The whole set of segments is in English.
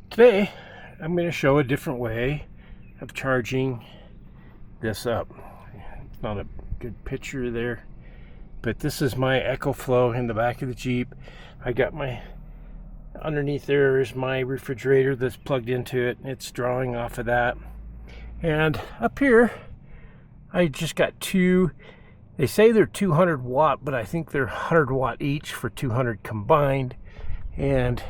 Today, I'm going to show a different way of charging this up. It's not a good picture there, but this is my EcoFlow in the back of the Jeep. I got underneath there is my refrigerator that's plugged into it. It's drawing off of that. And up here, I just got two. They say they're 200 watt, but I think they're 100 watt each for 200 combined. And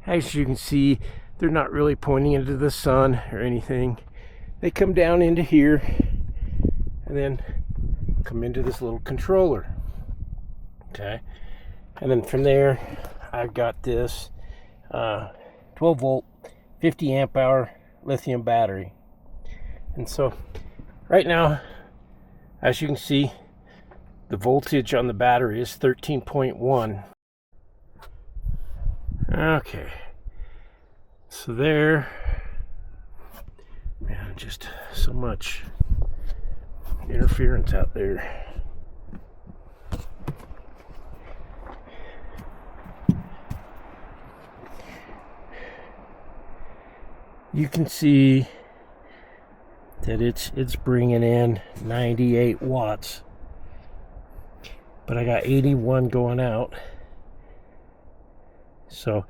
as you can see, they're not really pointing into the sun or anything. They come down into here and then come into this little controller. Okay. And then from there, I've got this 12 volt, 50 amp hour lithium battery. And so right now, as you can see, the voltage on the battery is 13.1. Okay. So there, man, just so much interference out there. You can see that it's bringing in 98 watts, but I got 81 going out, so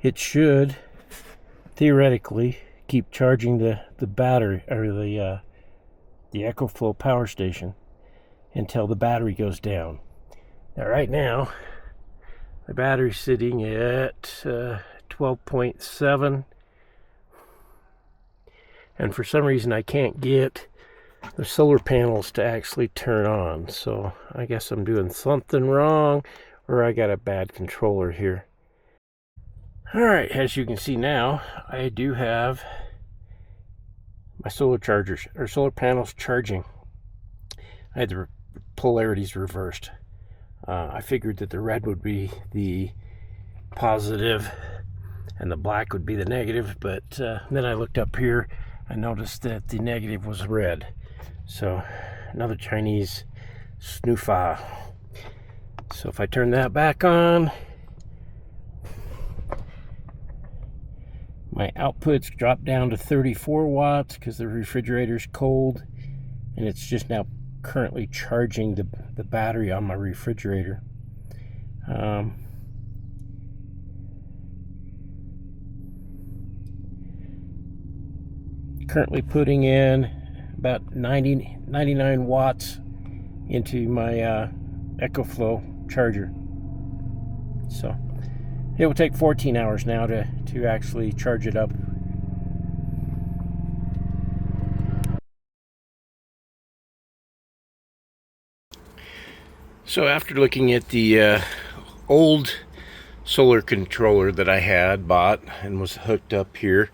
it should theoretically keep charging the battery or the EcoFlow power station until the battery goes down. Now right now the battery's sitting at 12.7, and for some reason I can't get the solar panels to actually turn on, so I guess I'm doing something wrong, or I got a bad controller here. Alright, as you can see now, I do have my solar chargers, or solar panels charging. I had the polarities reversed. I figured that the red would be the positive and the black would be the negative, but then I looked up here, I noticed that the negative was red. So, another Chinese snoofa. So if I turn that back on, my outputs drop down to 34 watts because the refrigerator's cold, and it's just now currently charging the battery on my refrigerator. Currently putting in about 99 watts into my EcoFlow charger. So it will take 14 hours now to actually charge it up. So after looking at the old solar controller that I had bought and was hooked up here,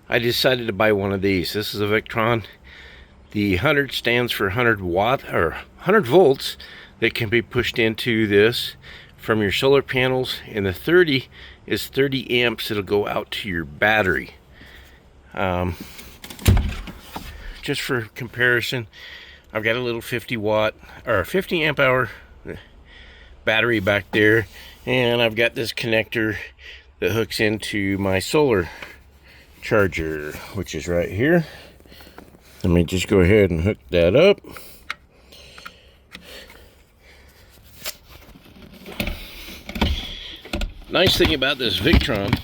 I decided to buy one of these. This is a Victron. The 100 stands for 100 watt or 100 volts that can be pushed into this from your solar panels, and the 30 is 30 amps that'll go out to your battery. Just for comparison, I've got a little 50 watt or 50 amp hour battery back there, and I've got this connector that hooks into my solar charger, which is right here. Let me just go ahead and hook that up. Nice thing about this Victron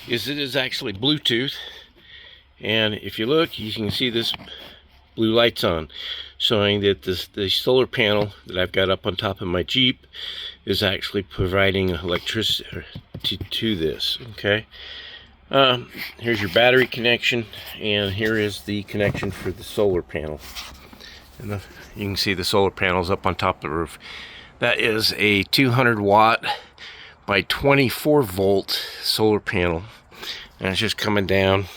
is it is actually Bluetooth, and if you look, you can see this blue lights on, showing that the solar panel that I've got up on top of my Jeep is actually providing electricity to this. Okay, here's your battery connection, and here is the connection for the solar panel. And you can see the solar panels up on top of the roof. That is a 200 watt by 24 volt solar panel, and it's just coming down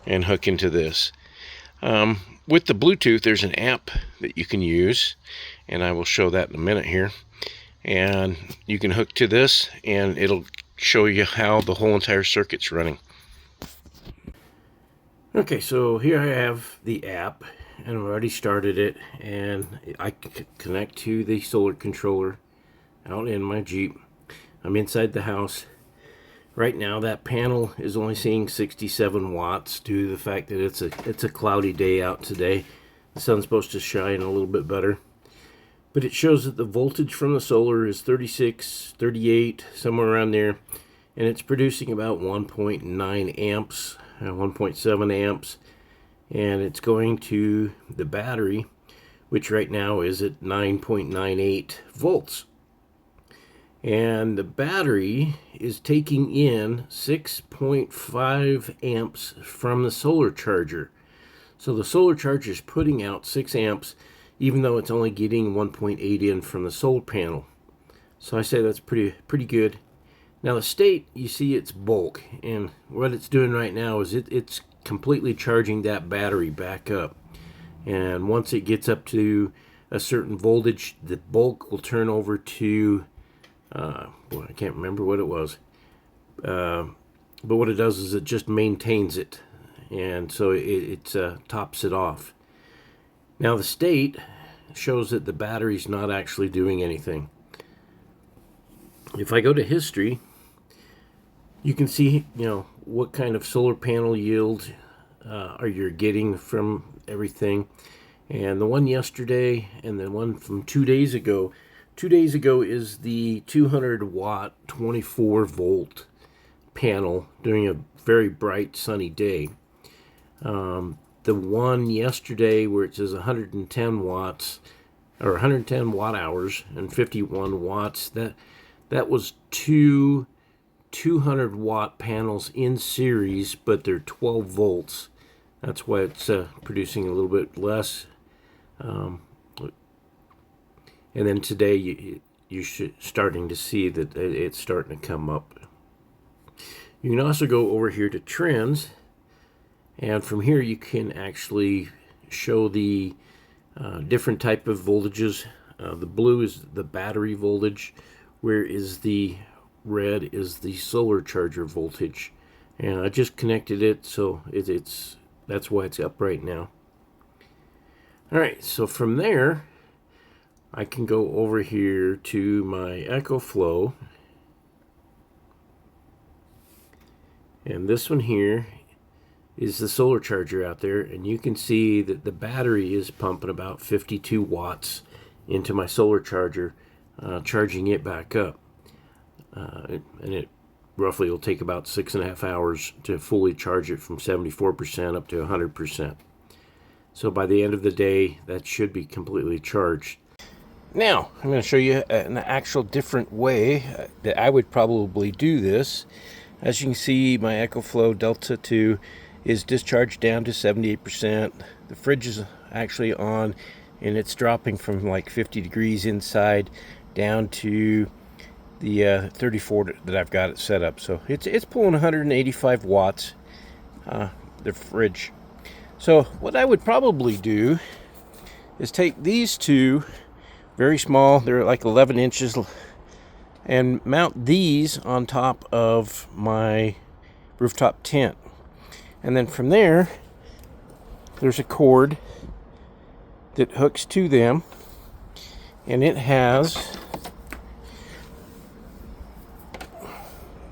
and hook into this. With the Bluetooth, there's an app that you can use, and I will show that in a minute here. And you can hook to this, and it'll show you how the whole entire circuit's running. Okay, so here I have the app, and I've already started it, and I connect to the solar controller out in my Jeep. I'm inside the house, Right now that panel is only seeing 67 watts due to the fact that it's a cloudy day out today. The sun's supposed to shine a little bit better. But it shows that the voltage from the solar is 36, 38, somewhere around there. And it's producing about 1.9 amps, 1.7 amps. And it's going to the battery, which right now is at 9.98 volts. And the battery is taking in 6.5 amps from the solar charger. So the solar charger is putting out 6 amps, even though it's only getting 1.8 in from the solar panel. So I say that's pretty good. Now the state, you see it's bulk, and what it's doing right now is it's completely charging that battery back up. And once it gets up to a certain voltage, the bulk will turn over to well, I can't remember what it was, but what it does is it just maintains it, and so it tops it off. Now the state shows that the battery's not actually doing anything. If I go to history, you can see, you know, what kind of solar panel yield are you getting from everything. And the one yesterday and the one from 2 days ago. 2 days ago is the 200 watt 24 volt panel during a very bright sunny day. The one yesterday where it says 110 watts or 110 watt hours and 51 watts, that was two 200 watt panels in series, but they're 12 volts. That's why it's producing a little bit less. And then today you're starting to see that it's starting to come up. You can also go over here to trends, and from here you can actually show the different type of voltages. The blue is the battery voltage, whereas the red is the solar charger voltage. And I just connected it, so that's why it's up right now. Alright, so from there I can go over here to my EcoFlow, and this one here is the solar charger out there, and you can see that the battery is pumping about 52 watts into my solar charger, charging it back up, and it roughly will take about 6.5 hours to fully charge it from 74% up to 100%. So by the end of the day that should be completely charged. Now, I'm going to show you an actual different way that I would probably do this. As you can see, my EcoFlow Delta 2 is discharged down to 78%. The fridge is actually on, and it's dropping from like 50 degrees inside down to the 34 that I've got it set up. So it's pulling 185 watts, the fridge. So what I would probably do is take these two, very small, they're like 11 inches, and mount these on top of my rooftop tent. And then from there, there's a cord that hooks to them, and it has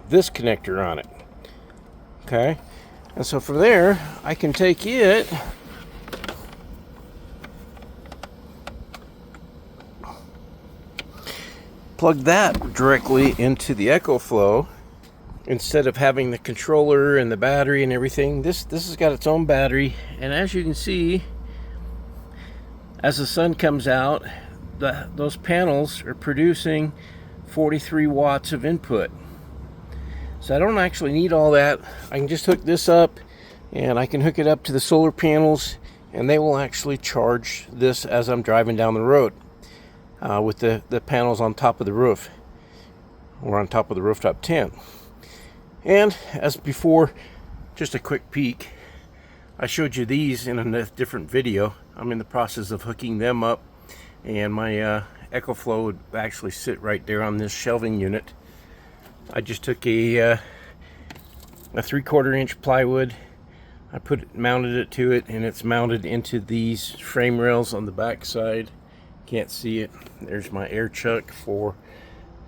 this connector on it. Okay, and so from there I can take it plug that directly into the EcoFlow instead of having the controller and the battery and everything. This has got its own battery, and as you can see, as the sun comes out, those panels are producing 43 watts of input. So I don't actually need all that. I can just hook this up, and I can hook it up to the solar panels, and they will actually charge this as I'm driving down the road. With the panels on top of the roof, or on top of the rooftop tent. And as before, just a quick peek, I showed you these in a different video. I'm in the process of hooking them up, and my EcoFlow would actually sit right there on this shelving unit. I just took a 3/4 inch plywood, I mounted it to it, and it's mounted into these frame rails on the back side. Can't see it. There's my air chuck from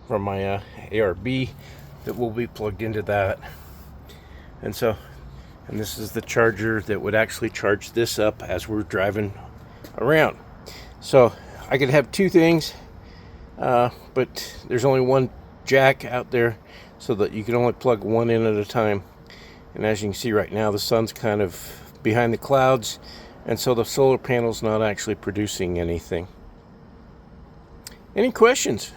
my ARB. that will be plugged into that. And this is the charger that would actually charge this up as we're driving around. So I could have two things, but there's only one jack out there, so that you can only plug one in at a time. And as you can see right now, the sun's kind of behind the clouds, and so the solar panel's not actually producing anything. Any questions?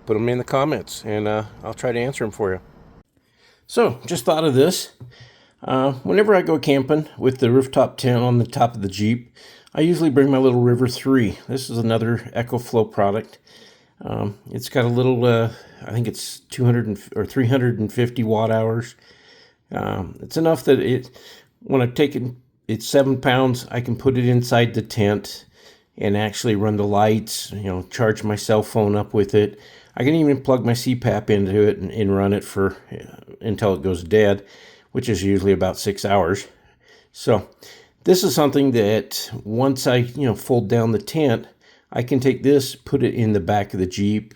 Put them in the comments, and I'll try to answer them for you. So, just thought of this. Whenever I go camping with the rooftop tent on the top of the Jeep, I usually bring my little River 3. This is another EcoFlow product. It's got a little, I think it's 200 or 350 watt hours. It's enough that when I've taken, it's 7 pounds, I can put it inside the tent and actually run the lights, charge my cell phone up with it. I can even plug my CPAP into it and run it for until it goes dead, which is usually about 6 hours. So this is something that once I fold down the tent, I can take this, put it in the back of the Jeep,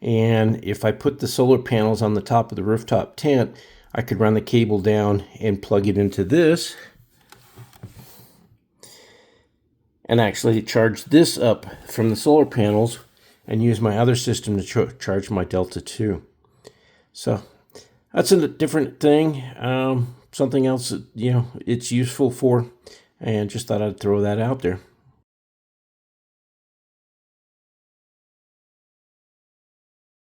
and if I put the solar panels on the top of the rooftop tent, I could run the cable down and plug it into this and actually charge this up from the solar panels and use my other system to charge my Delta 2. So that's a different thing, something else that it's useful for, and just thought I'd throw that out there.